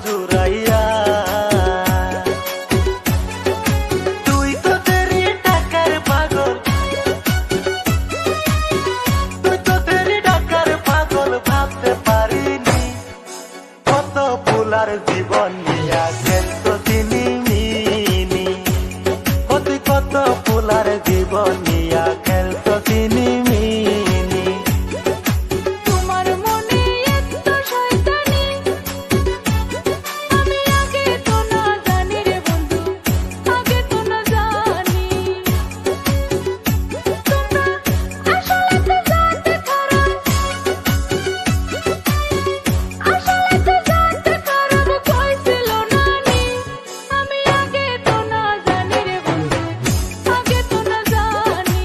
জুড়াইয়া। তুই তো তেরি টাকার পাগল, তুই তো তেরি টাকার পাগল, ভাবতে পারিনি কত ফুলার জীবন নিয়া খেলতো চিনিমিনি। তুই কত ফুলার জীবন নিয়া খেলতো চিনিমিনি। তোমার মনে এত শয়তানি, আমি আগে তো না জানি রে বন্ধু, আগে তো না জানি। তোমরা আসলে তো জানতে খারাপ, আসলে তো জানতে খারাপ কইছিল নানি। আমি আগে তো না জানি রে বন্ধু, আগে তো না জানি।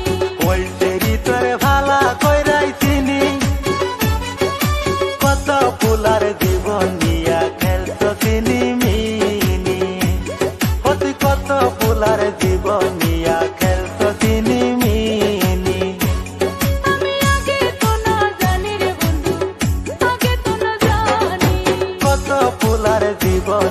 ওই তেরি তোরে ভালা কইরাই চিনি, কত ফুলার জীবন নিয়া খেলতো চিনিমিনি। তুই কত ফুলার জীবন নিয়া খেলতো চিনিমিনি। আমি আগে তো না জানি রে বন্ধু, আগে তো না জানি। কত ফুলার জীবন